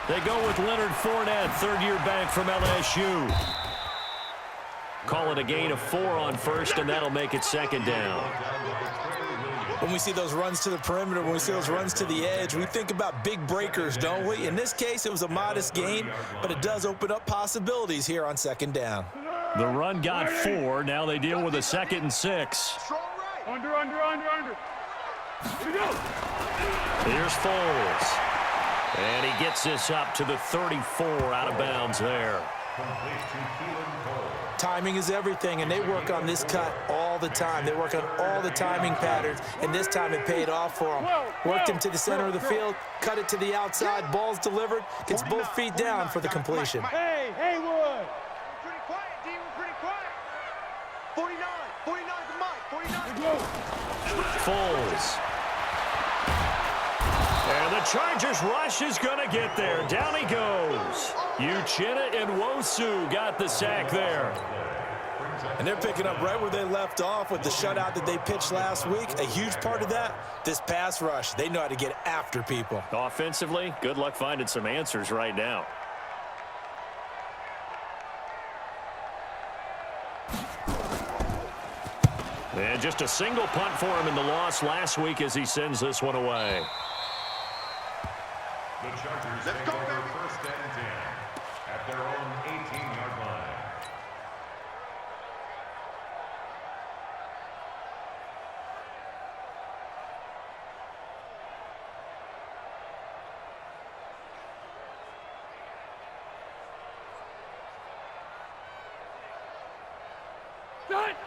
They go with Leonard Fournette, third-year back from LSU. Call it a gain of 4 on first, and that'll make it second down. When we see those runs to the perimeter, when we see those runs to the edge, we think about big breakers, don't we? In this case, it was a modest gain, but it does open up possibilities here on second down. The run got 4. Now they deal with a 2nd and 6. Under. Here we go. Here's Foles. And he gets this up to the 34, out of bounds there. Timing is everything, and they work on this cut all the time. They work on all the timing patterns, and this time it paid off for them. Worked him to the center of the field, cut it to the outside, ball's delivered, gets both feet down for the completion. Hey, Haywood! Pretty quiet, D. We're pretty quiet. 49 to Mike. 49. Foles. And the Chargers rush is going to get there. Down he goes. Uchenna and Nwosu got the sack there. And they're picking up right where they left off with the shutout that they pitched last week. A huge part of that, this pass rush. They know how to get after people. Offensively, good luck finding some answers right now. And just a single punt for him in the loss last week as he sends this one away. The Chargers take over first and 10 at their own 18-yard line.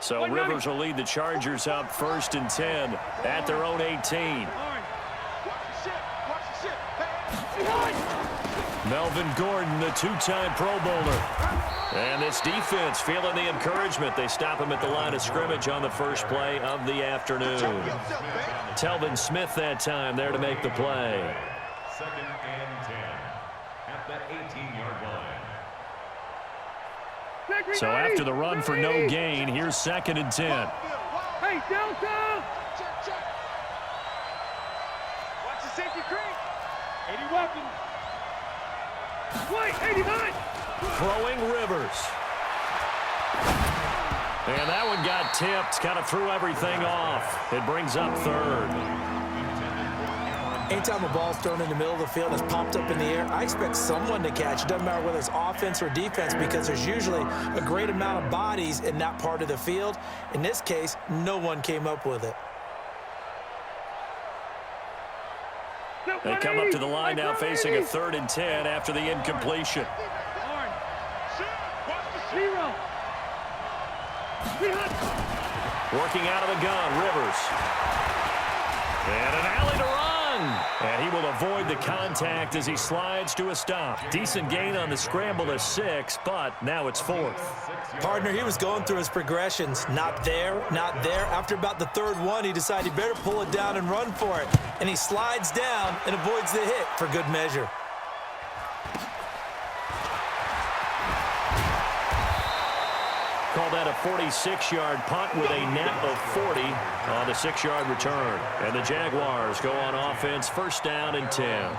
So Rivers will lead the Chargers up first and 10 at their own 18. Melvin Gordon, the two-time Pro Bowler. And this defense feeling the encouragement. They stop him at the line of scrimmage on the first play of the afternoon. Telvin Smith that time there to make the play. 2nd and 10 at that 18-yard line. So after the run for no gain, here's 2nd and 10. Hey, Delta! Watch the safety creep. 80 weapons. Wait, 89! Throwing Rivers. And that one got tipped, kind of threw everything off. It brings up 3rd. Anytime a ball's thrown in the middle of the field, it's popped up in the air, I expect someone to catch. It doesn't matter whether it's offense or defense because there's usually a great amount of bodies in that part of the field. In this case, no one came up with it. They come up to the line now facing a 3rd and 10 after the incompletion. Working out of the gun, Rivers. And an alley to run. And he will avoid the contact as he slides to a stop. Decent gain on the scramble to 6, but now it's 4th. Partner, he was going through his progressions. Not there, not there. After about the 3rd one, he decided he better pull it down and run for it. And he slides down and avoids the hit for good measure. Call that a 46-yard punt with a net of 40 on the 6-yard return. And the Jaguars go on offense, first down and 10.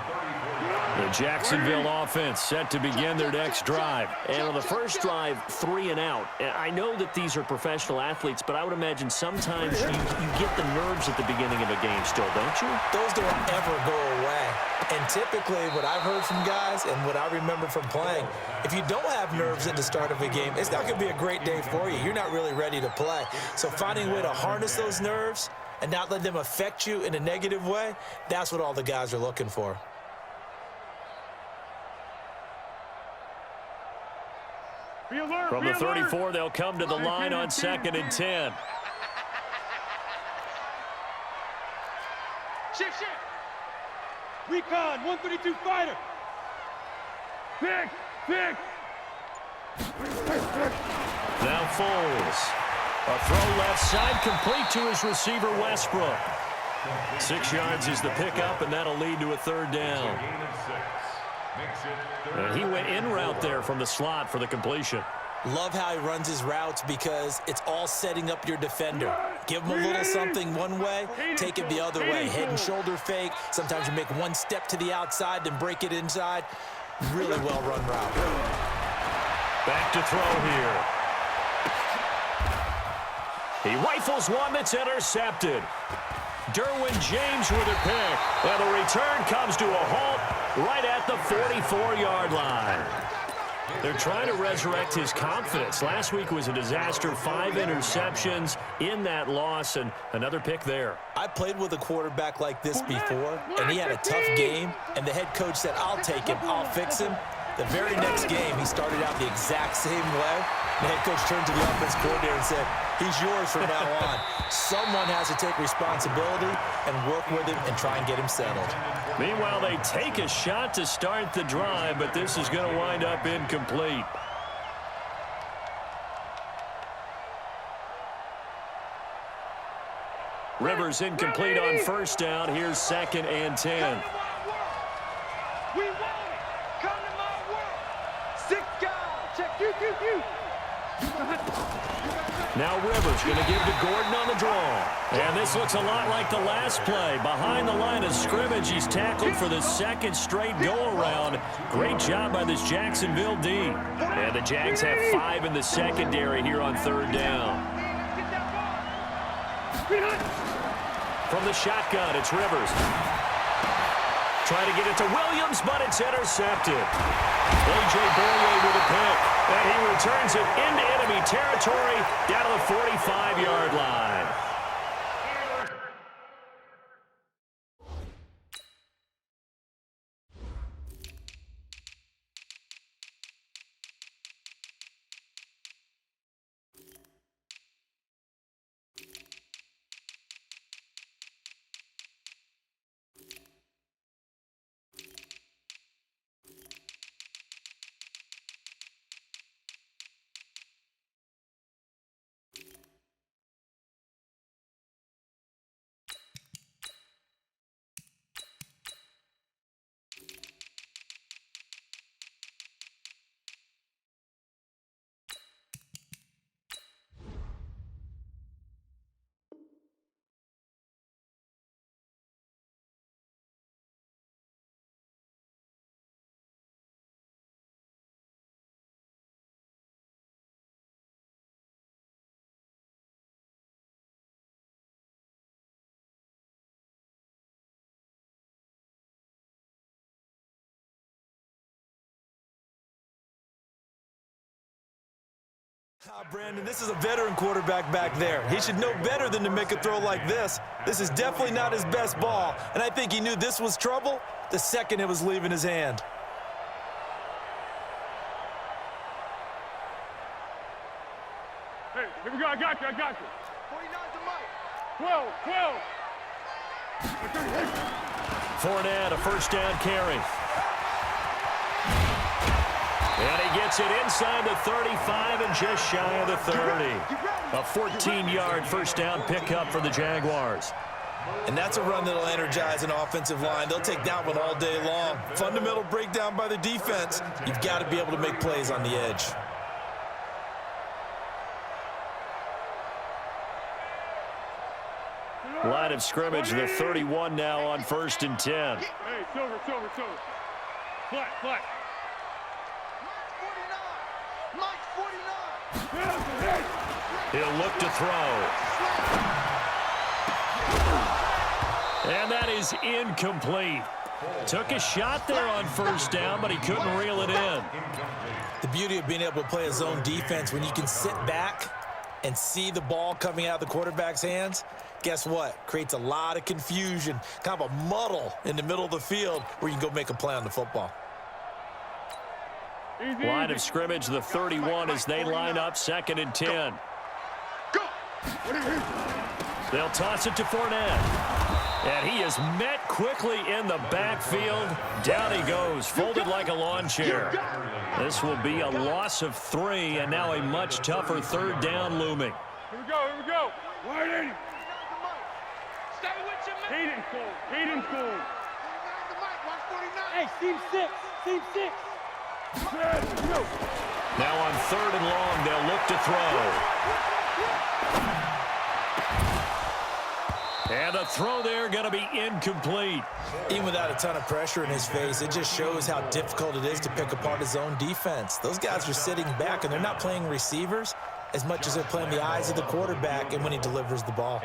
The Jacksonville offense set to begin their next drive. And on the first drive, 3 and out. And I know that these are professional athletes, but I would imagine sometimes you get the nerves at the beginning of a game still, don't you? Those don't ever go away. And typically what I've heard from guys and what I remember from playing, if you don't have nerves at the start of a game, it's not going to be a great day for you. You're not really ready to play. So finding a way to harness those nerves and not let them affect you in a negative way, that's what all the guys are looking for. From the 34, they'll come to the line on 2nd and 10. Shift. Recon, 132 fighter. Pick. Now Foles. A throw left side complete to his receiver Westbrook. 6 yards is the pickup, and that'll lead to a 3rd down. And he went in route there from the slot for the completion. Love how he runs his routes because it's all setting up your defender. Give him a little something one way, take it the other way. Head and shoulder fake. Sometimes you make one step to the outside, then break it inside. Really well-run route. Back to throw here. He rifles one that's intercepted. Derwin James with a pick. And the return comes to a halt right at the 44-yard line. They're trying to resurrect his confidence. Last week was a disaster. 5 interceptions in that loss, and another pick there. I played with a quarterback like this before, and he had a tough game, and the head coach said, I'll take him, I'll fix him. The very next game, he started out the exact same way. The head coach turned to the offense coordinator and said, he's yours from now on. Someone has to take responsibility and work with him and try and get him settled. Meanwhile, they take a shot to start the drive, but this is going to wind up incomplete. Rivers incomplete on first down. Here's 2nd and 10. We want it. Come to my world. 6 guys. Check you. Now Rivers going to give to Gordon on the draw. And this looks a lot like the last play. Behind the line of scrimmage, he's tackled for the 2nd straight go-around. Great job by this Jacksonville D. And the Jags have 5 in the secondary here on 3rd down. From the shotgun, it's Rivers. Trying to get it to Williams, but it's intercepted. A.J. Boyer with a pick. And he returns it into enemy territory down to the 45-yard line. Brandon, this is a veteran quarterback back there. He should know better than to make a throw like this. This is definitely not his best ball, and I think he knew this was trouble the second it was leaving his hand. Hey, here we go. I got you. 49 to Mike. 12. Fournette, a first down carry. And he gets it inside the 35 and just shy of the 30. A 14-yard first down pickup for the Jaguars. And that's a run that'll energize an offensive line. They'll take that one all day long. Fundamental breakdown by the defense. You've got to be able to make plays on the edge. Line of scrimmage, the 31 now on 1st and 10. Hey, silver. Flat. Mike 49. He'll look to throw. And that is incomplete. Took a shot there on first down, but he couldn't reel it in. The beauty of being able to play a zone defense when you can sit back and see the ball coming out of the quarterback's hands, guess what? Creates a lot of confusion, kind of a muddle in the middle of the field where you can go make a play on the football. Line of scrimmage, the 31 as they line up 2nd and 10. They'll toss it to Fournette. And he is met quickly in the backfield. Down he goes, folded like a lawn chair. This will be a loss of 3, and now a much tougher 3rd down looming. Here we go. Wide 80. Stay with your man. Hayden Cole. Hey, seam 6. Now on 3rd and long, look to throw. And the throw there going to be incomplete. Even without a ton of pressure in his face, it just shows how difficult it is to pick apart his own defense. Those guys are sitting back, and they're not playing receivers as much as they're playing the eyes of the quarterback and when he delivers the ball.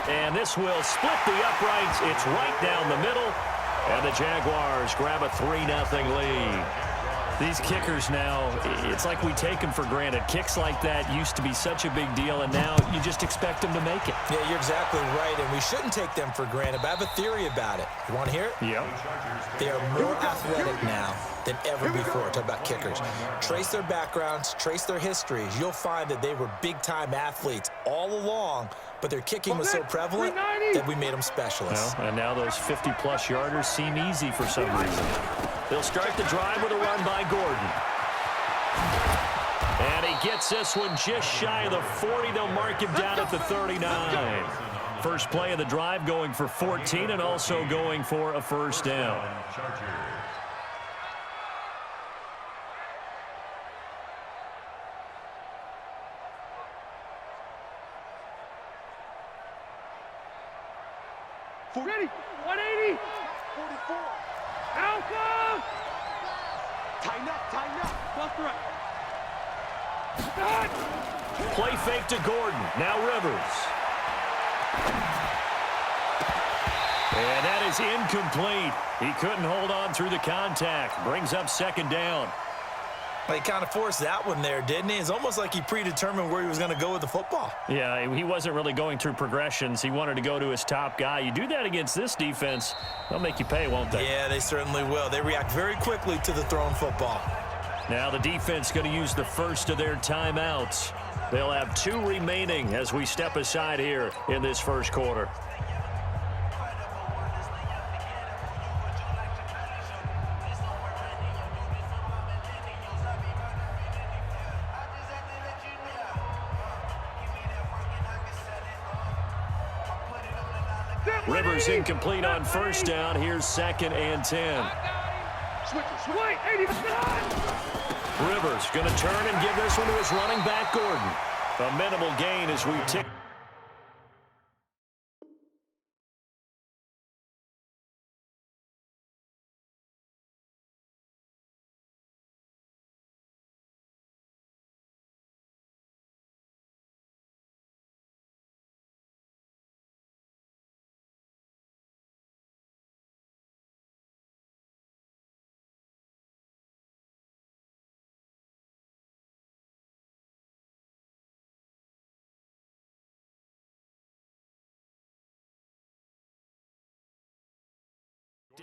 And this will split the uprights. It's right down the middle. And the Jaguars grab a 3-0 lead. These kickers now, it's like we take them for granted. Kicks like that used to be such a big deal, and now you just expect them to make it. Yeah, you're exactly right, and we shouldn't take them for granted, but I have a theory about it. You want to hear it? Yep. They are more athletic now than ever before. Talk about kickers. Trace their backgrounds, trace their histories. You'll find that they were big-time athletes all along, but their kicking was so prevalent that we made them specialists. Well, and now those 50-plus yarders seem easy for some reason. They'll start the drive with a run by Gordon. And he gets this one just shy of the 40. They'll mark him down at the 39. First play of the drive going for 14 and also going for a first down. Ready. 180. 44. Alpha. Tighten up. Left right. Play fake to Gordon. Now Rivers. And that is incomplete. He couldn't hold on through the contact. Brings up second down. He kind of forced that one there, didn't he? It's almost like he predetermined where he was going to go with the football. Yeah, he wasn't really going through progressions. He wanted to go to his top guy. You do that against this defense, they'll make you pay, won't they? Yeah, they certainly will. They react very quickly to the thrown football. Now the defense going to use the first of their timeouts. They'll have 2 remaining as we step aside here in this first quarter. Rivers incomplete on first down. Here's 2nd and 10. Wait, 80. Rivers going to turn and give this one to his running back, Gordon. A minimal gain as we tick.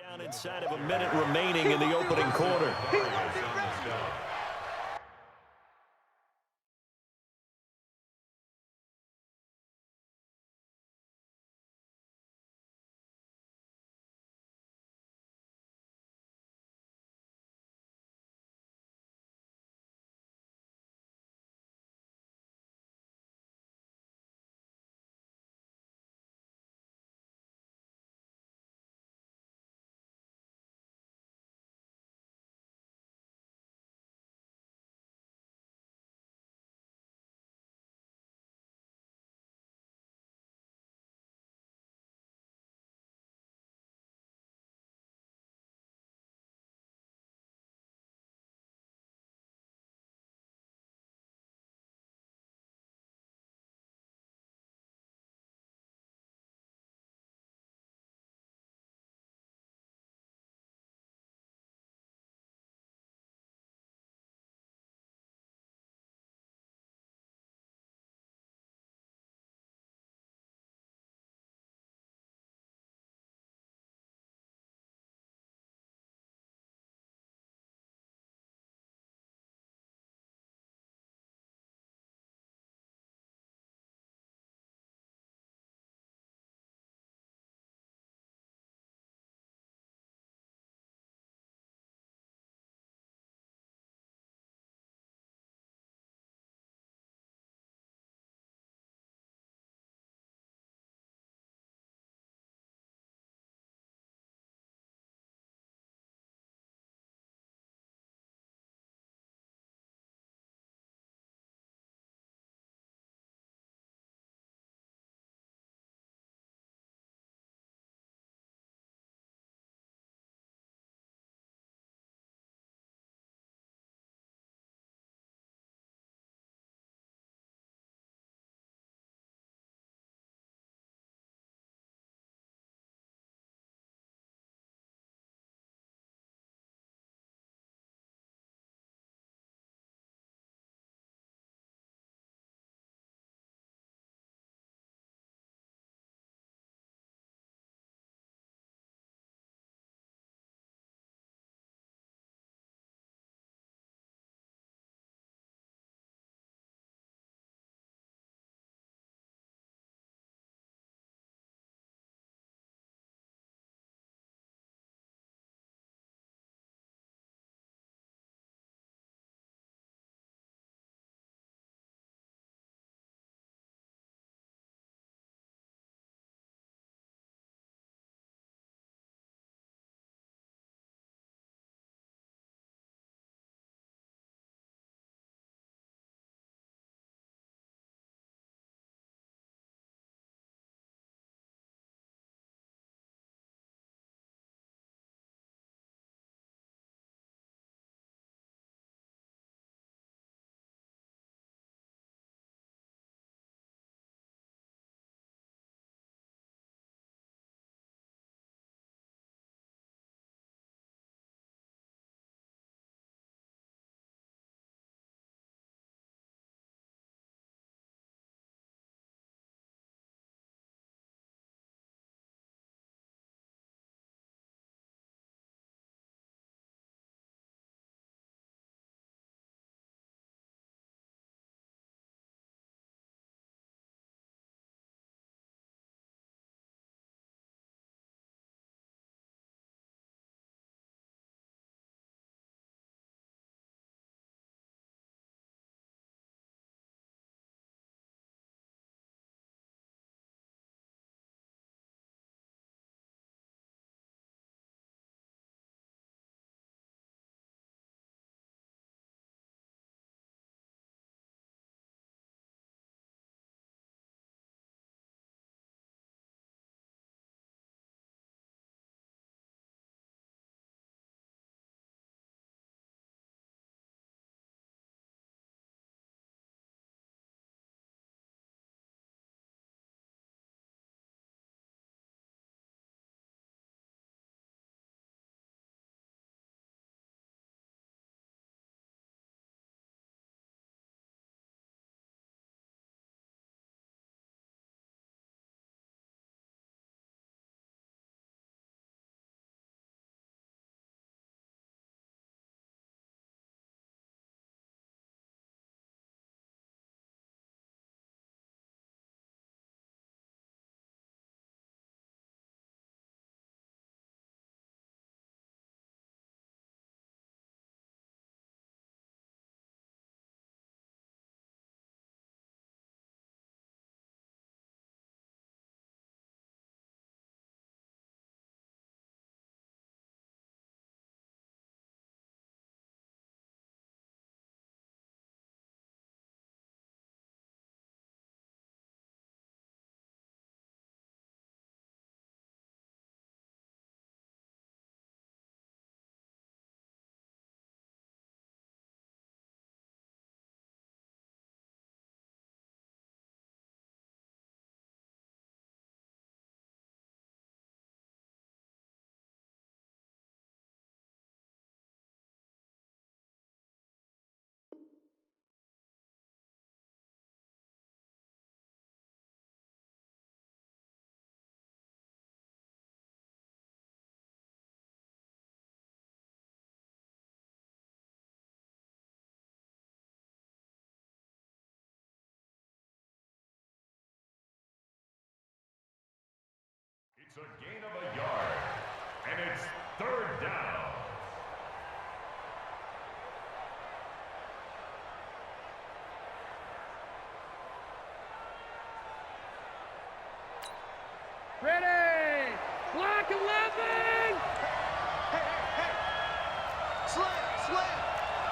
Down inside of a minute remaining in the opening quarter. It's a gain of a yard, and it's third down. Ready! Block 11! Hey! Slant!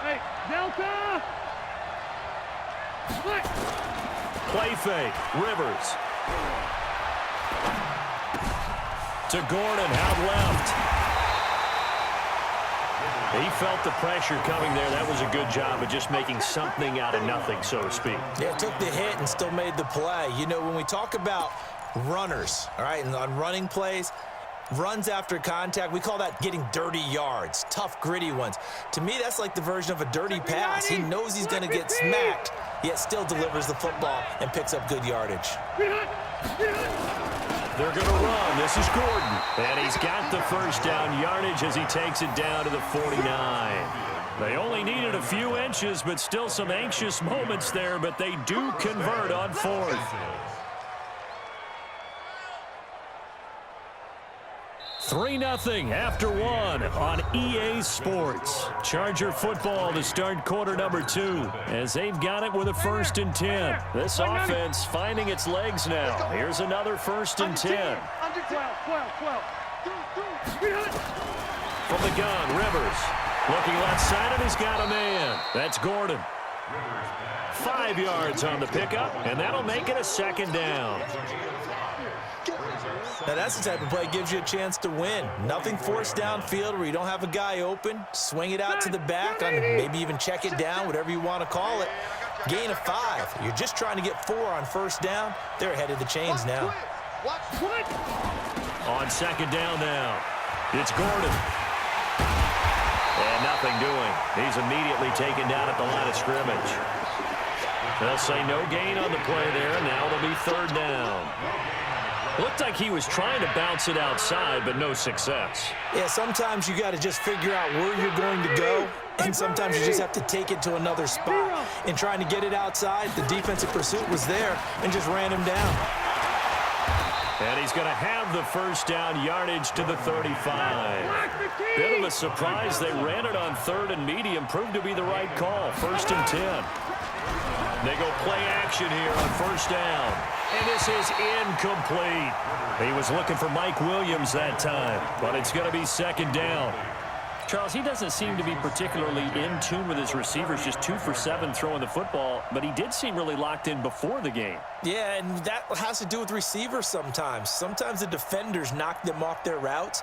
Hey, Delta! Split! Play fake. Rivers. To Gordon, out left. He felt the pressure coming there. That was a good job of just making something out of nothing, so to speak. Yeah, took the hit and still made the play. You know, when we talk about runners, all right, and on running plays, runs after contact, we call that getting dirty yards, tough, gritty ones. To me, that's like the version of a dirty pass. He knows he's going to get smacked, yet still delivers the football and picks up good yardage. They're going to run. This is Gordon. And he's got the first down yardage as he takes it down to the 49. They only needed a few inches, but still some anxious moments there, but they do convert on fourth. 3-0 after one on EA Sports. Charger football to start quarter number 2 as they've got it with a 1st and 10. This offense finding its legs now. Here's another 1st and 10. Under 12. From the gun, Rivers. Looking left side, and he's got a man. That's Gordon. 5 yards on the pickup, and that'll make it a 2nd down. Now, that's the type of play that gives you a chance to win. Nothing forced downfield where you don't have a guy open. Swing it out to the back, on maybe even check it down, whatever you want to call it. Gain of 5. You're just trying to get 4 on 1st down. They're ahead of the chains now. On 2nd down now, it's Gordon. And nothing doing. He's immediately taken down at the line of scrimmage. They'll say no gain on the play there, and now it'll be 3rd down. Looked like he was trying to bounce it outside, but no success. Yeah, sometimes you got to just figure out where you're going to go, and sometimes you just have to take it to another spot. In trying to get it outside, the defensive pursuit was there and just ran him down. And he's going to have the 1st down yardage to the 35. Bit of a surprise. They ran it on 3rd and medium. Proved to be the right call. 1st and 10. They go play action here on 1st down. And this is incomplete. He was looking for Mike Williams that time, but it's going to be 2nd down. Charles, he doesn't seem to be particularly in tune with his receivers, just 2 for 7 throwing the football, but he did seem really locked in before the game. Yeah, and that has to do with receivers sometimes. Sometimes the defenders knock them off their routes,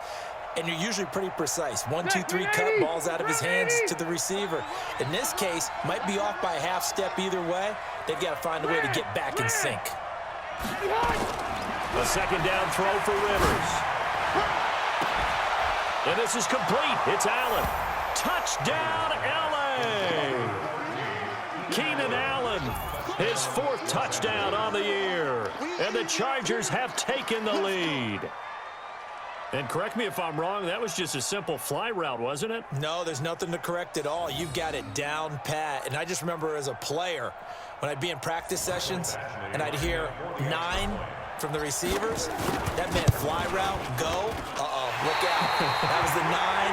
and you're usually pretty precise. 1, 2, 3, cut, balls out of his hands to the receiver. In this case, might be off by a half step either way. They've got to find a way to get back in sync. A 2nd down throw for Rivers. And this is complete. It's Allen. Touchdown, L.A. Keenan Allen, his 4th touchdown on the year. And the Chargers have taken the lead. And correct me if I'm wrong, that was just a simple fly route, wasn't it? No, there's nothing to correct at all. You've got it down pat. And I just remember as a player, when I'd be in practice sessions and I'd hear 9 from the receivers, that meant fly route, go, look out. That was the 9,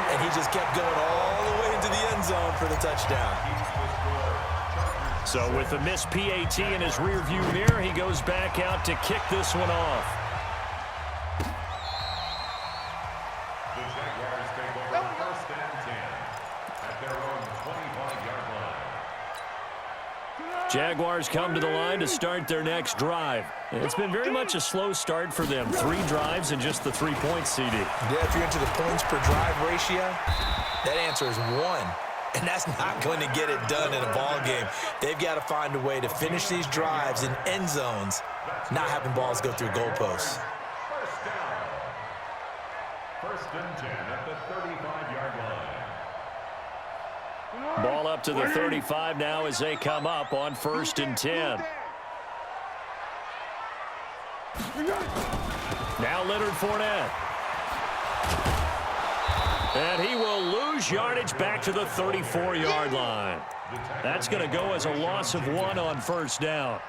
and he just kept going all the way into the end zone for the touchdown. So with the missed PAT in his rearview mirror, he goes back out to kick this one off. The Jaguars take over 1st and 10 at their own 25-yard line. Jaguars come to the line to start their next drive. It's been very much a slow start for them. 3 drives and just the 3 points, CD. Yeah, if you're into the points per drive ratio, that answer is 1. And that's not going to get it done in a ball game. They've got to find a way to finish these drives in end zones, not having balls go through goalposts. 1st down. 1st and 10 at the 35-yard line. Ball up to the 35 now as they come up on 1st and 10. Now Leonard Fournette. And he will lose yardage back to the 34-yard line. That's going to go as a loss of 1 on 1st down.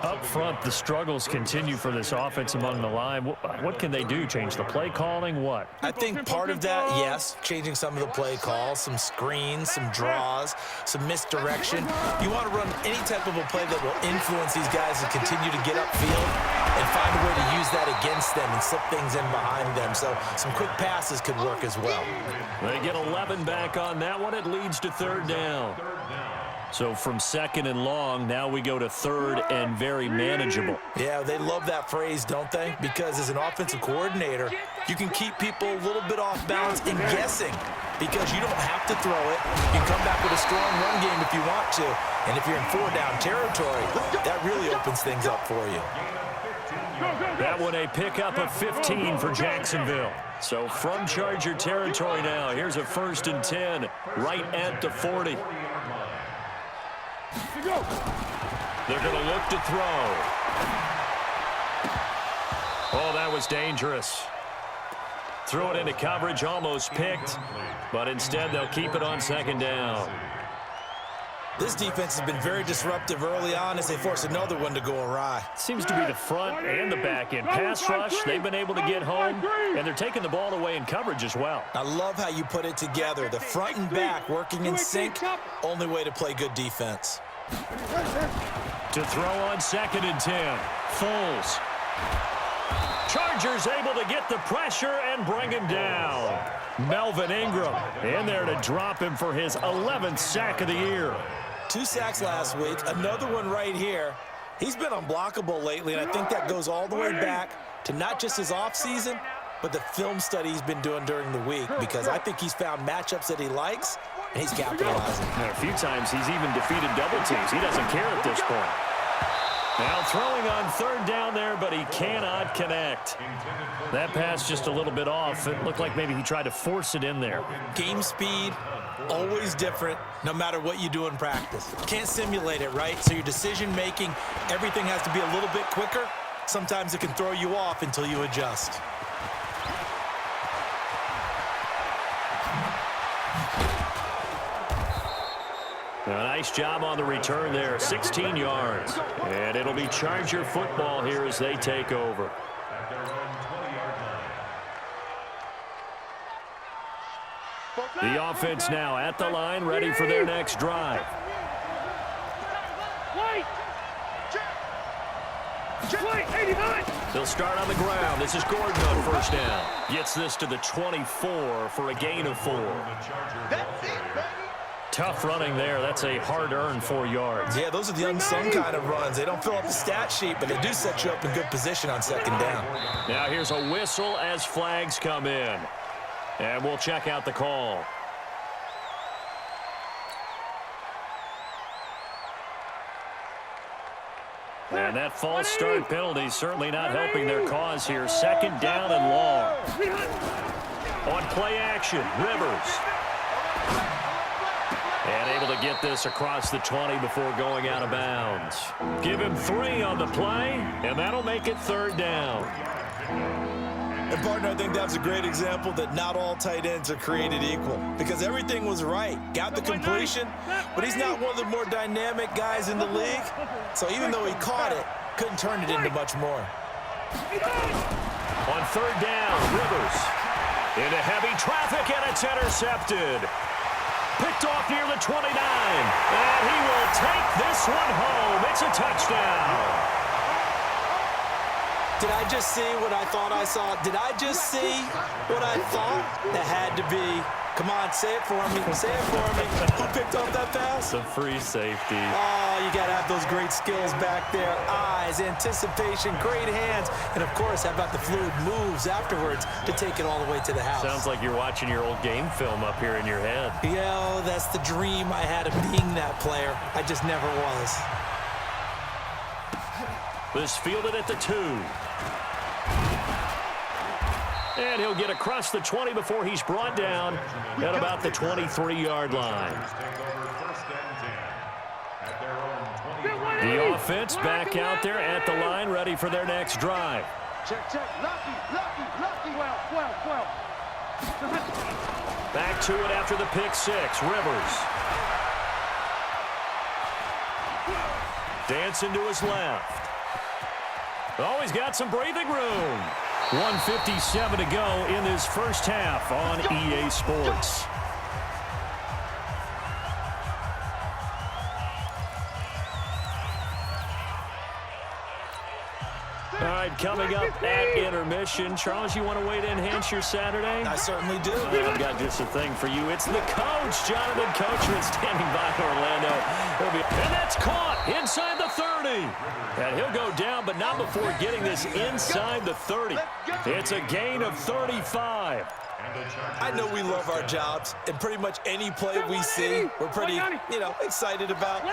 Up front, the struggles continue for this offense among the line. What can they do? Change the play calling? What? I think part of that, yes, changing some of the play calls, some screens, some draws, some misdirection. You want to run any type of a play that will influence these guys to continue to get upfield and find a way to use that against them and slip things in behind them. So some quick passes could work as well. They get 11 back on that one. It leads to third down. So from second and long, now we go to third and very manageable. Yeah, they love that phrase, don't they? Because as an offensive coordinator, you can keep people a little bit off balance and guessing because you don't have to throw it. You can come back with a strong run game if you want to. And if you're in four-down territory, that really opens things up for you. That one a pickup of 15 for Jacksonville. So from Charger territory now, here's a 1st and 10 right at the 40. They're going to look to throw. Oh, that was dangerous. Threw it into coverage, almost picked, but instead they'll keep it on second down. This defense has been very disruptive early on as they force another one to go awry. Seems to be the front and the back end. Pass rush, they've been able to get home, and they're taking the ball away in coverage as well. I love how you put it together. The front and back working in sync, only way to play good defense. To throw on 2nd and 10. Foles. Chargers able to get the pressure and bring him down. Melvin Ingram in there to drop him for his 11th sack of the year. 2 sacks last week, another one right here. He's been unblockable lately, and I think that goes all the way back to not just his offseason, but the film study he's been doing during the week, because I think he's found matchups that he likes, and he's capitalizing. And a few times he's even defeated double teams. He doesn't care at this point. Now throwing on 3rd down there, but he cannot connect. That pass just a little bit off. It looked like maybe he tried to force it in there. Game speed, always different, no matter what you do in practice. Can't simulate it, right? So your decision-making, everything has to be a little bit quicker. Sometimes it can throw you off until you adjust. A nice job on the return there, 16 yards. And it'll be Charger football here as they take over. The offense now at the line, ready for their next drive. They'll start on the ground. This is Gordon on 1st down. Gets this to the 24 for a gain of 4. That's it, baby. Tough running there. That's a hard-earned 4 yards. Yeah, those are the unsung kind of runs. They don't fill up the stat sheet, but they do set you up in good position on 2nd down. Now here's a whistle as flags come in. And we'll check out the call. And that false start penalty is certainly not helping their cause here. 2nd down and long. On play action, Rivers. And able to get this across the 20 before going out of bounds. Give him 3 on the play, and that'll make it 3rd down. And, partner, I think that's a great example that not all tight ends are created equal, because everything was right. Got the completion, but he's not one of the more dynamic guys in the league. So even though he caught it, couldn't turn it into much more. On 3rd down, Rivers into heavy traffic, and it's intercepted. Picked off near the 29, and he will take this one home. It's a touchdown. Did I just see what I thought I saw? Did I just see what I thought? That had to be. Come on, say it for me. Say it for me. Who picked off that pass? The free safety. Oh, you got to have those great skills back there. Eyes, anticipation, great hands. And, of course, how about the fluid moves afterwards to take it all the way to the house? Sounds like you're watching your old game film up here in your head. Yeah, that's the dream I had of being that player. I just never was. This fielded at the 2. And he'll get across the 20 before he's brought down at about the 23-yard line. The offense back out there at the line, ready for their next drive. Check, check. Lucky. 12. Back to it after the pick 6. Rivers. Dancing to his left. Oh, he's got some breathing room. 1:57 to go in this first half on EA Sports. All right, coming up at intermission. Charles, you want to wait to enhance your Saturday? I certainly do. I've got just a thing for you. It's the coach, Jonathan Coachman, standing by Orlando. And that's caught inside the 30. And he'll go down, but not before getting this inside the 30. It's a gain of 35. I know we love our jobs, and pretty much any play we see, we're pretty, excited about.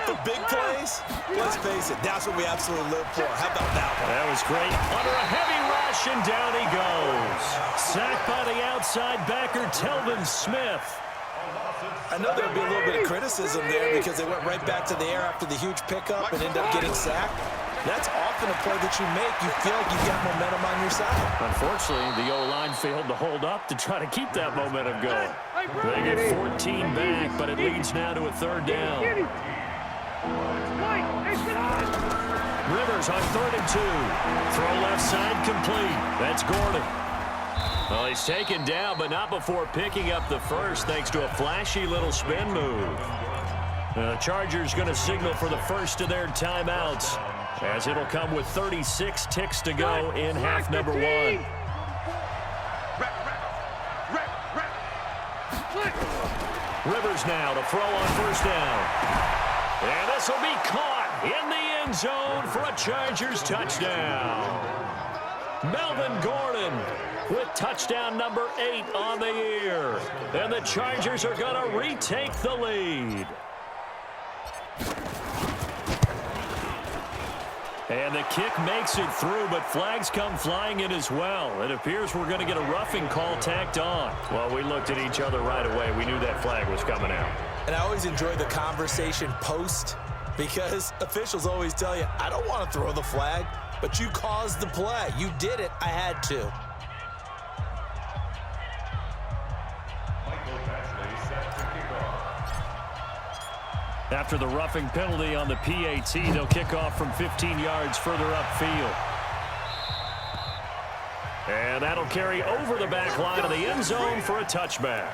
The big plays, let's face it, that's what we absolutely live for. How about that one? That was great. Under a heavy rush, and down he goes. Sacked by the outside backer, Telvin Smith. I know there'll be a little bit of criticism there because they went right back to the air after the huge pickup and ended up getting sacked. That's often a play that you make. You feel like you've got momentum on your side. Unfortunately, the O-line failed to hold up to try to keep that momentum going. They get 14 back, but it leads now to a third down. Rivers on 3rd and 2. Throw left side complete. That's Gordon. Well, he's taken down, but not before picking up the first thanks to a flashy little spin move. The Chargers going to signal for the first of their timeouts, as it'll come with 36 ticks to go in half number 1. Rivers now to throw on first down. And this will be caught in the end zone for a Chargers touchdown. Melvin Gordon with touchdown number 8 on the year. And the Chargers are going to retake the lead. And the kick makes it through, but flags come flying in as well. It appears we're going to get a roughing call tacked on. Well, we looked at each other right away. We knew that flag was coming out. And I always enjoy the conversation post because officials always tell you, I don't want to throw the flag, but you caused the play. You did it. I had to. After the roughing penalty on the PAT, they'll kick off from 15 yards further upfield. And that'll carry over the back line of the end zone for a touchback.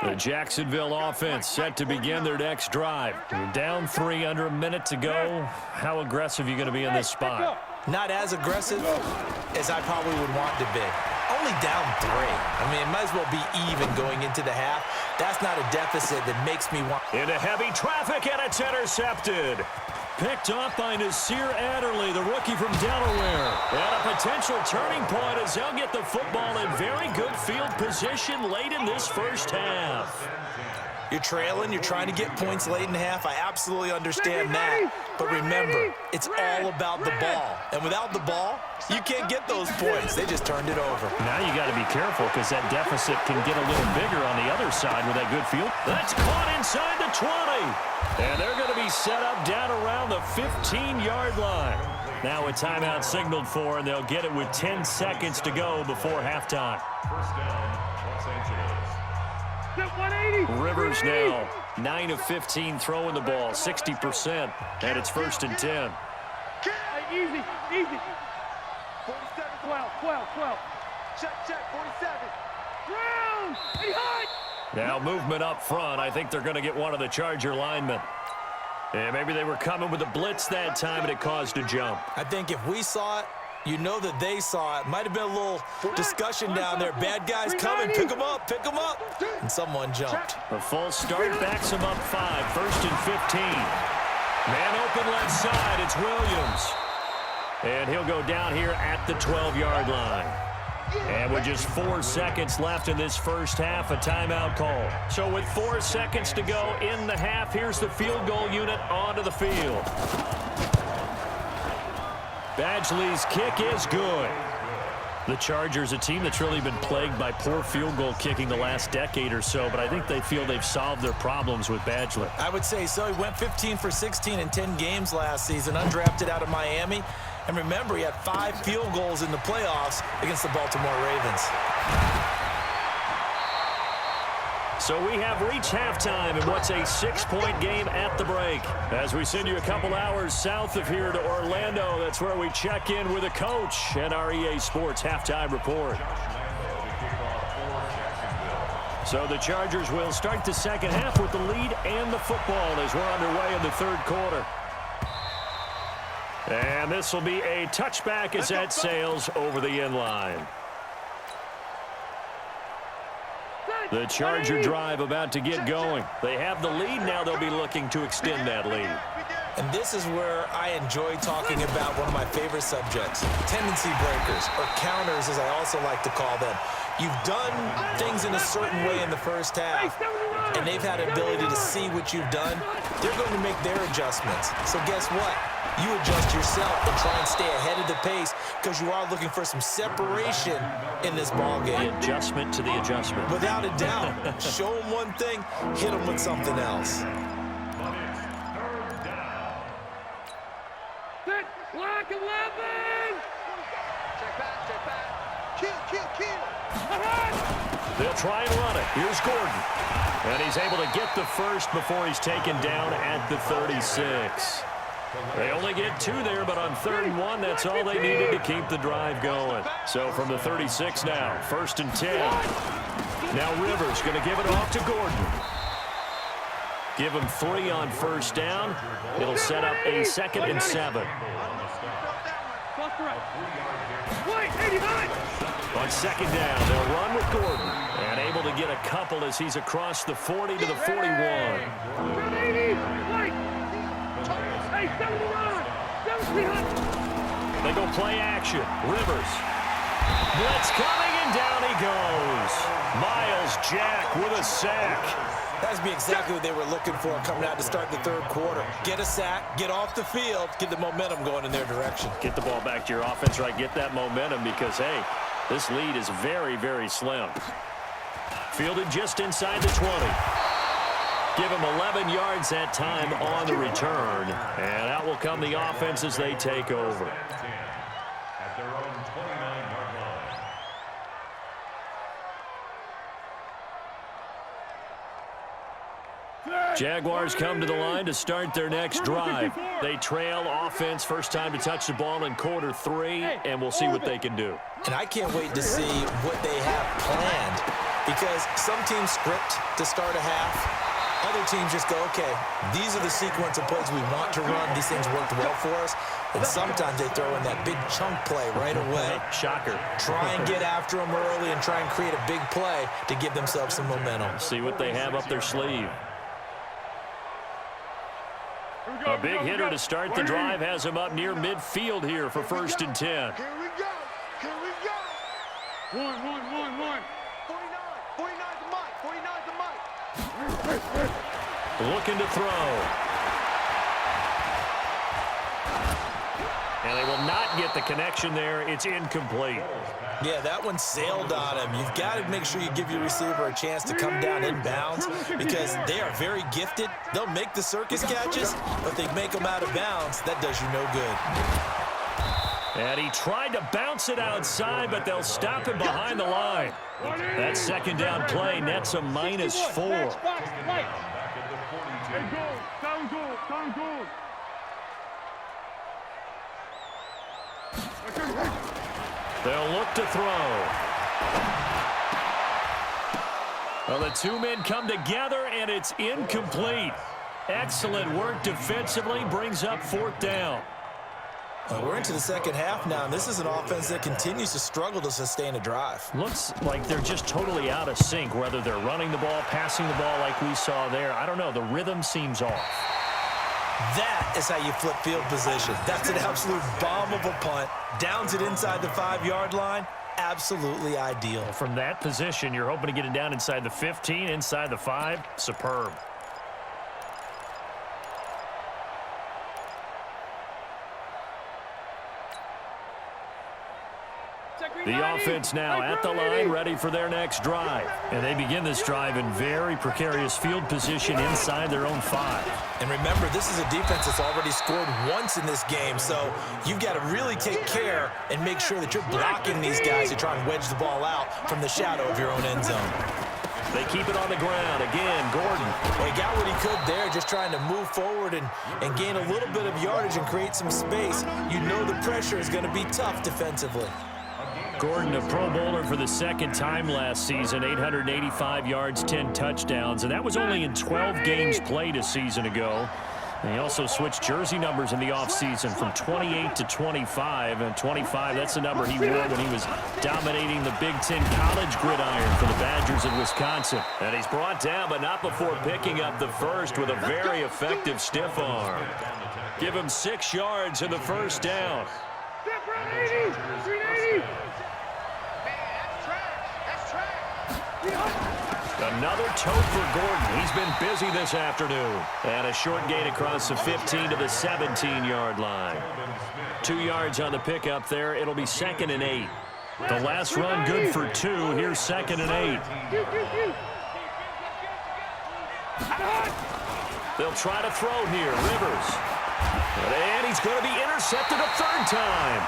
The Jacksonville offense set to begin their next drive. You're down 3, under a minute to go. How aggressive are you going to be in this spot? Not as aggressive as I probably would want to be. Only down 3. I mean, it might as well be even going into the half. That's not a deficit that makes me want. Into heavy traffic, and it's intercepted. Picked off by Nasir Adderley, the rookie from Delaware. And a potential turning point as they'll get the football in very good field position late in this first half. You're trailing. You're trying to get points late in half. I absolutely understand that. But remember, it's all about the ball. And without the ball, you can't get those points. They just turned it over. Now you got to be careful because that deficit can get a little bigger on the other side with that good field. That's caught inside the 20. And they're going to be set up down around the 15-yard line. Now a timeout signaled for, and they'll get it with 10 seconds to go before halftime. First down, Los Angeles. Rivers now 9 of 15 throwing the ball, 60%, and it's 1st and 10. Easy. 47, 12. Check, 47. Round, hey, hot. Now movement up front. I think they're going to get one of the Charger linemen. And maybe they were coming with a blitz that time, and it caused a jump. I think if we saw it, you know that they saw it. Might have been a little discussion down there. Bad guys coming. Pick them up. And someone jumped. A false start backs them up 5. 1st and 15. Man open left side. It's Williams. And he'll go down here at the 12-yard line. And with just 4 seconds left in this first half, a timeout call. So with 4 seconds to go in the half, here's the field goal unit onto the field. Badgley's kick is good. The Chargers, a team that's really been plagued by poor field goal kicking the last decade or so, but I think they feel they've solved their problems with Badgley. I would say so. He went 15 for 16 in 10 games last season, undrafted out of Miami. And remember, he had 5 field goals in the playoffs against the Baltimore Ravens. So we have reached halftime in what's a 6-point game at the break. As we send you a couple hours south of here to Orlando, that's where we check in with a coach and our EA Sports halftime report. So the Chargers will start the second half with the lead and the football as we're underway in the third quarter. And this will be a touchback as that sails over the end line. The Charger drive about to get going. They have the lead. Now they'll be looking to extend that lead. And this is where I enjoy talking about one of my favorite subjects, tendency breakers, or counters as I also like to call them. You've done things in a certain way in the first half, and they've had an ability to see what you've done. They're going to make their adjustments. So guess what? You adjust yourself and try and stay ahead of the pace because you are looking for some separation in this ball game. The adjustment to the adjustment. Without a doubt. Show them one thing, hit them with something else. Sit, block 11! Check back. Kill. They'll try and run it. Here's Gordon. And he's able to get the first before he's taken down at the 36. They only get 2 there, but on 3rd and 1, that's all they needed to keep the drive going. So from the 36 now, 1st and 10. Now Rivers going to give it off to Gordon. Give him 3 on 1st down. It'll set up a 2nd and 7. On 2nd down, they'll run with Gordon. And able to get a couple as he's across the 40 to the 41. They go play action. Rivers. Blitz coming, and down he goes. Miles Jack with a sack. That's be exactly what they were looking for coming out to start the 3rd quarter. Get a sack, get off the field, get the momentum going in their direction. Get the ball back to your offense, right? Get that momentum because, hey, this lead is very, very slim. Fielded just inside the 20. Give him 11 yards that time on the return. And out will come the offense as they take over. At their own 29-yard line. Jaguars come to the line to start their next drive. They trail offense, first time to touch the ball in quarter 3, and we'll see what they can do. And I can't wait to see what they have planned because some teams script to start a half. Other teams just go, okay, these are the sequence of plays we want to run. These things worked well for us. And sometimes they throw in that big chunk play right away. Shocker. Try and get after them early and try and create a big play to give themselves some momentum. See what they have up their sleeve. A big hitter to start the drive has him up near midfield here for 1st and 10. Here we go. 1. 49 the mic. 49 the mic. Looking to throw. And they will not get the connection there. It's incomplete. Yeah, that one sailed on him. You've got to make sure you give your receiver a chance to come down inbounds because they are very gifted. They'll make the circus catches, but they make them out of bounds. That does you no good. And he tried to bounce it outside, but they'll stop him behind the line. That 2nd down play nets a -4. Hey, goal. Down goal. They'll look to throw. Well, the 2 men come together, and it's incomplete. Excellent work defensively, brings up 4th down. We're into the second half now, and this is an offense that continues to struggle to sustain a drive. Looks like they're just totally out of sync, whether they're running the ball, passing the ball like we saw there. I don't know. The rhythm seems off. That is how you flip field position. That's an absolute bomb of a punt. Downs it inside the 5-yard line. Absolutely ideal. From that position, you're hoping to get it down inside the 15, inside the 5. Superb. The offense now at the line, ready for their next drive. And they begin this drive in very precarious field position inside their own 5. And remember, this is a defense that's already scored once in this game, so you've got to really take care and make sure that you're blocking these guys who try and wedge the ball out from the shadow of your own end zone. They keep it on the ground. Again, Gordon. Well, he got what he could there, just trying to move forward and gain a little bit of yardage and create some space. You know the pressure is going to be tough defensively. Gordon, a Pro Bowler for the second time last season, 885 yards, 10 touchdowns, and that was only in 12 games played a season ago. And he also switched jersey numbers in the offseason from 28 to 25, and 25, that's the number he wore when he was dominating the Big Ten college gridiron for the Badgers of Wisconsin. And he's brought down, but not before picking up the first with a very effective stiff arm. Give him 6 yards in the first down. Another tote for Gordon. He's been busy this afternoon. And a short gain across the 15 to the 17-yard line. 2 yards on the pickup there. It'll be 2nd and 8. The last run good for 2. Here's 2nd and 8. They'll try to throw here. Rivers. And he's going to be intercepted a 3rd time.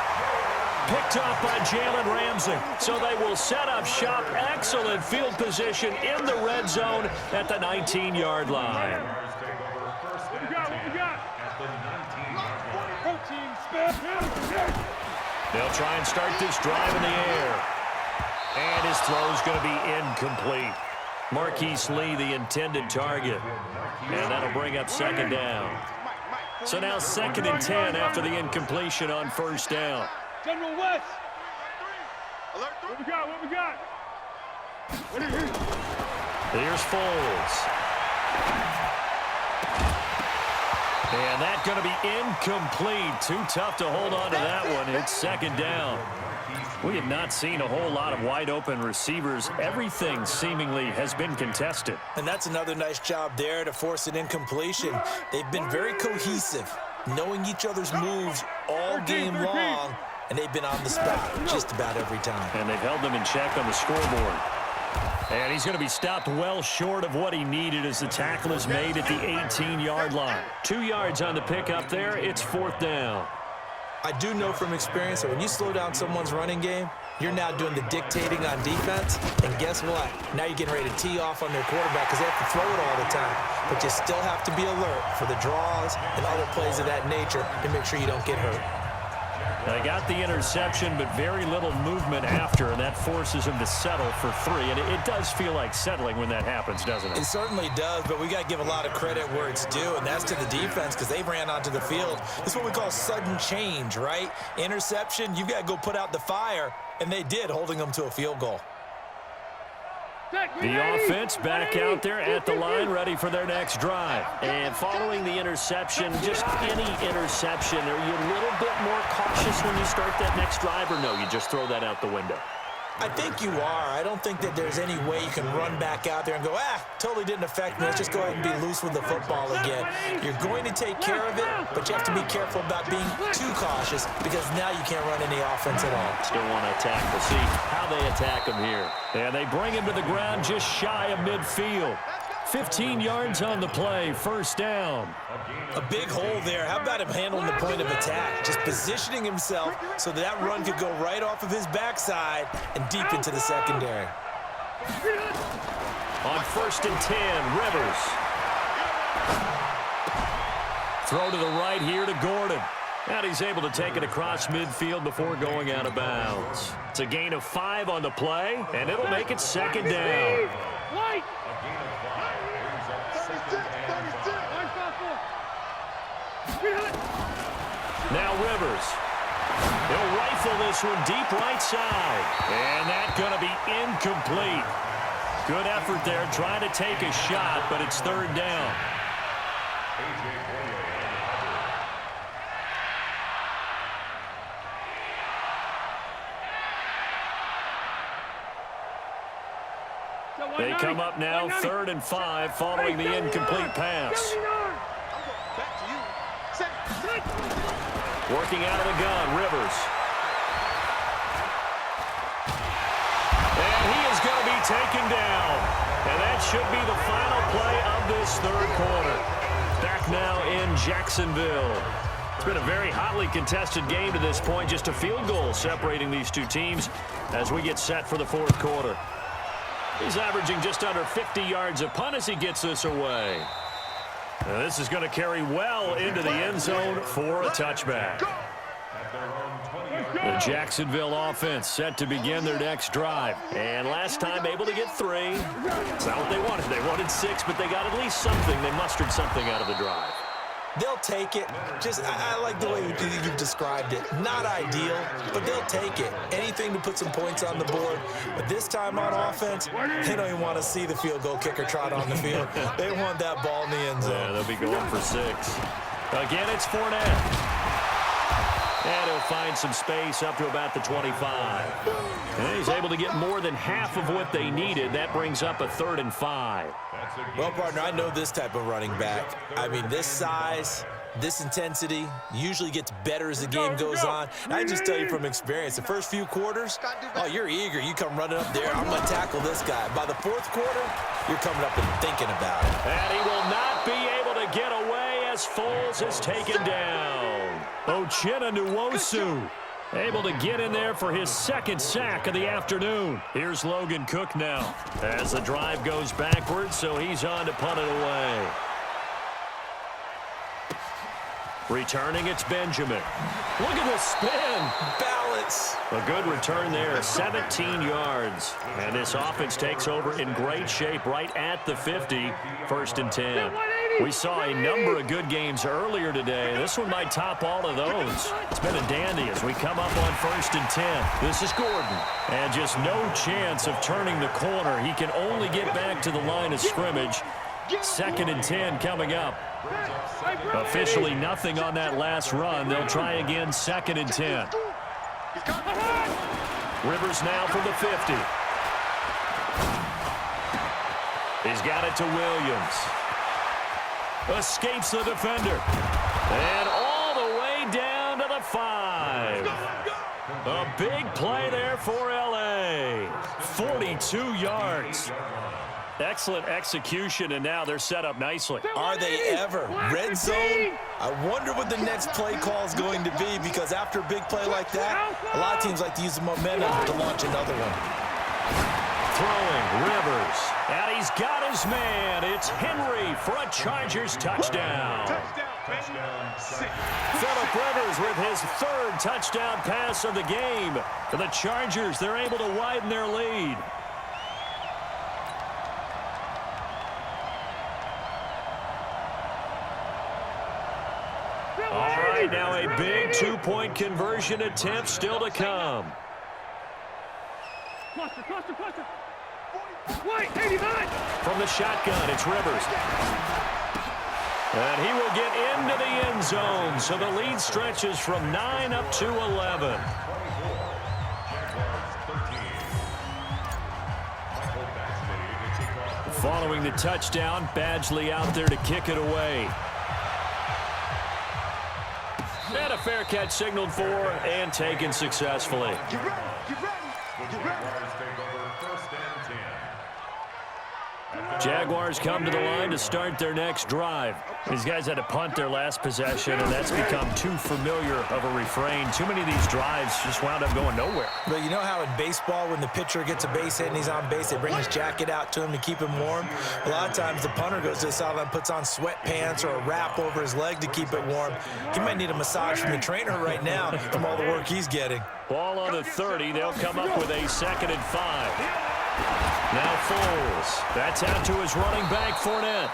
Picked off by Jalen Ramsey. So they will set up shop. Excellent field position in the red zone at the 19-yard line. What we got? They'll try and start this drive in the air. And his throw is going to be incomplete. Marquise Lee, the intended target. And that'll bring up 2nd down. So now 2nd and 10 after the incompletion on 1st down. General West. What we got? What we got? Here's Foles. And that's going to be incomplete. Too tough to hold on to that one. It's 2nd down. We have not seen a whole lot of wide-open receivers. Everything seemingly has been contested. And that's another nice job there to force an incompletion. They've been very cohesive, knowing each other's moves all game long, and they've been on the spot just about every time. And they've held them in check on the scoreboard. And he's going to be stopped well short of what he needed as the tackle is made at the 18-yard line. 2 yards on the pickup there. It's 4th down. I do know from experience that when you slow down someone's running game, you're now doing the dictating on defense. And guess what? Now you're getting ready to tee off on their quarterback because they have to throw it all the time. But you still have to be alert for the draws and other plays of that nature to make sure you don't get hurt. They got the interception, but very little movement after, and that forces him to settle for 3. And it does feel like settling when that happens, doesn't it? It certainly does, but we got to give a lot of credit where it's due, and that's to the defense because they ran onto the field. This is what we call sudden change, right? Interception, you've got to go put out the fire, and they did, holding them to a field goal. The offense back out there at the line, ready for their next drive. And following the interception, just any interception, are you a little bit more cautious when you start that next drive, or no, you just throw that out the window? I think you are. I don't think that there's any way you can run back out there and go, totally didn't affect me. Let's just go ahead and be loose with the football again. You're going to take care of it, but you have to be careful about being too cautious because now you can't run any offense at all. Still want to attack. We'll see how they attack him here. And they bring him to the ground just shy of midfield. 15 yards on the play, 1st down. A big hole there. How about him handling the point of attack? Just positioning himself so that run could go right off of his backside and deep into the secondary. On 1st and 10, Rivers. Throw to the right here to Gordon. And he's able to take it across midfield before going out of bounds. It's a gain of 5 on the play, and it'll make it 2nd down. Now Rivers. He'll rifle this one deep right side. And that's going to be incomplete. Good effort there trying to take a shot, but it's 3rd down. They come up now 3rd and 5 following the incomplete pass. Working out of the gun, Rivers. taken down. And that should be the final play of this third quarter. Back now in Jacksonville. It's been a very hotly contested game to this point. Just a field goal separating these two teams as we get set for the fourth quarter. He's averaging just under 50 yards a punt as he gets this away. Now this is going to carry well into the end zone for a touchback. The Jacksonville offense set to begin their next drive. And last time able to get 3. It's not what they wanted. They wanted 6, but they got at least something. They mustered something out of the drive. They'll take it. I like the way you've described it. Not ideal, but they'll take it. Anything to put some points on the board. But this time on offense, they don't even want to see the field goal kicker trot on the field. They want that ball in the end zone. Yeah, they'll be going for 6. Again, it's Fournette. And he'll find some space up to about the 25. And he's able to get more than half of what they needed. That brings up a 3rd and 5. Well, partner, I know this type of running back. I mean, this size, this intensity usually gets better as the game goes on. And I just tell you from experience, the first few quarters, oh, you're eager. You come running up there. I'm going to tackle this guy. By the fourth quarter, you're coming up and thinking about it. And he will not be able to get away as Foles is taken down. Uchenna Nwosu able to get in there for his 2nd sack of the afternoon. Here's Logan Cook now as the drive goes backwards, so he's on to punt it away. Returning, it's Benjamin. Look at the spin. Balance. A good return there, 17 yards. And this offense takes over in great shape right at the 50, 1st and 10. We saw a number of good games earlier today. This one might top all of those. It's been a dandy as we come up on 1st and 10. This is Gordon. And just no chance of turning the corner. He can only get back to the line of scrimmage. 2nd and 10 coming up. Officially nothing on that last run. They'll try again 2nd and 10. Rivers now from the 50. He's got it to Williams. Escapes the defender. And all the way down to the 5. A big play there for L.A. 42 yards. Excellent execution, and now they're set up nicely. Are they ever? Red zone? I wonder what the next play call is going to be, because after a big play like that, a lot of teams like to use the momentum to launch another one. Throwing, Rivers, and he's got his man. It's Henry for a Chargers touchdown. Phillip Rivers with his 3rd touchdown pass of the game. For the Chargers, they're able to widen their lead. All right, now a big 2-point conversion attempt still to come. Cluster. Wait, 89. From the shotgun, it's Rivers. And he will get into the end zone, so the lead stretches from 9 up to 11. Following the touchdown, Badgley out there to kick it away. And a fair catch signaled for and taken successfully. Get ready. Jaguars come to the line to start their next drive. These guys had to punt their last possession, and that's become too familiar of a refrain. Too many of these drives just wound up going nowhere. But you know how in baseball, when the pitcher gets a base hit and he's on base, they bring his jacket out to him to keep him warm? A lot of times the punter goes to the sideline, puts on sweatpants or a wrap over his leg to keep it warm. He might need a massage from the trainer right now from all the work he's getting. Ball on the 30. They'll come up with a 2nd and 5. Now Foles. That's out to his running back, Fournette.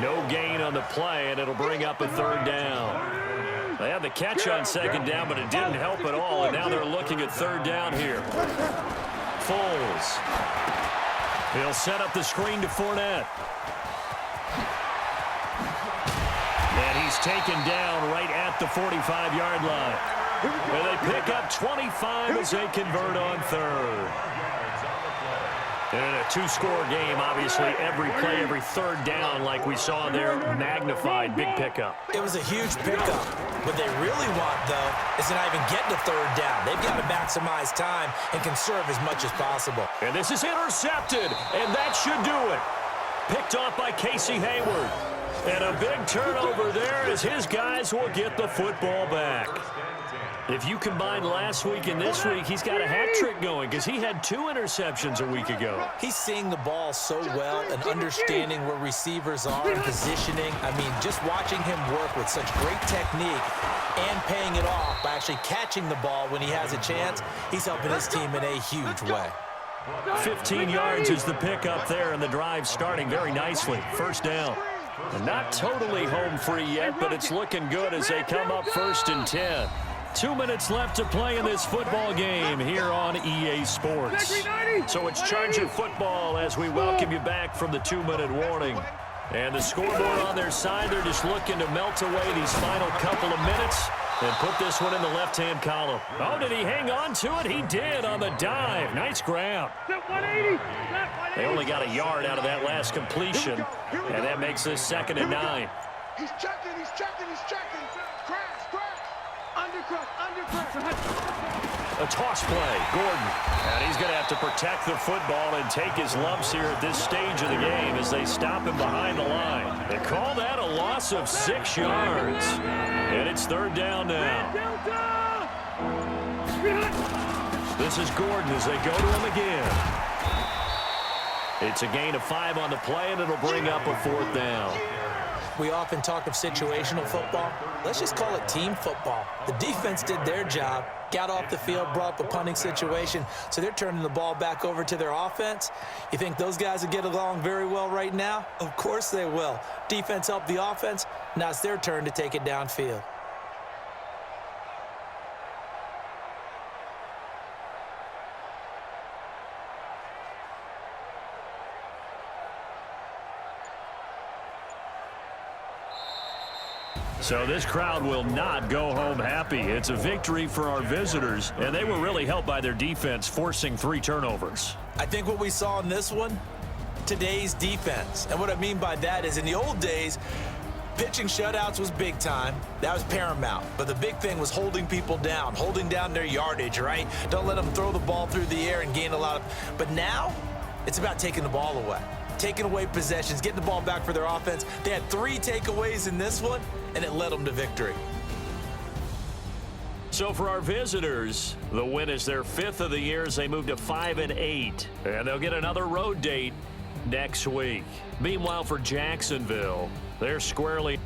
No gain on the play, and it'll bring up a 3rd down. They had the catch on 2nd down, but it didn't help at all, and now they're looking at 3rd down here. Foles. He'll set up the screen to Fournette. And he's taken down right at the 45-yard line. And they pick up 25 as they convert on 3rd. In a two-score game, obviously, every play, every third down, like we saw there, magnified, big pickup. It was a huge pickup. What they really want, though, is to not even get to third down. They've got to maximize time and conserve as much as possible. And this is intercepted, and that should do it. Picked off by Casey Hayward. And a big turnover there as his guys will get the football back. If you combine last week and this week, he's got a hat trick going because he had 2 interceptions a week ago. He's seeing the ball so well and understanding where receivers are and positioning. I mean, just watching him work with such great technique and paying it off by actually catching the ball when he has a chance, he's helping his team in a huge way. 15 yards is the pickup there, and the drive starting very nicely. First down. And not totally home free yet, but it's looking good as they come up 1st and 10. 2 minutes left to play in this football game here on EA Sports. So it's Charger football as we welcome you back from the 2-minute warning. And the scoreboard on their side, they're just looking to melt away these final couple of minutes and put this one in the left-hand column. Oh, did he hang on to it? He did on the dive. Nice ground. They only got a yard out of that last completion, and that makes this 2nd and 9. He's checking. A toss play, Gordon. And he's going to have to protect the football and take his lumps here at this stage of the game as they stop him behind the line. They call that a loss of 6 yards. And it's 3rd down now. This is Gordon as they go to him again. It's a gain of 5 on the play, and it'll bring up a 4th down. We often talk of situational football. Let's just call it team football. The defense did their job, got off the field, brought up a punting situation, so they're turning the ball back over to their offense. You think those guys will get along very well right now? Of course they will. Defense helped the offense. Now it's their turn to take it downfield. So this crowd will not go home happy. It's a victory for our visitors, and they were really helped by their defense, forcing 3 turnovers. I think what we saw in this one, today's defense. And what I mean by that is in the old days, pitching shutouts was big time. That was paramount. But the big thing was holding people down, holding down their yardage, right? Don't let them throw the ball through the air and gain a lot of... But now, it's about taking the ball away. Taking away possessions, getting the ball back for their offense. They had 3 takeaways in this one, and it led them to victory. So for our visitors, the win is their 5th of the year as they move to 5-8. And they'll get another road date next week. Meanwhile, for Jacksonville, they're squarely...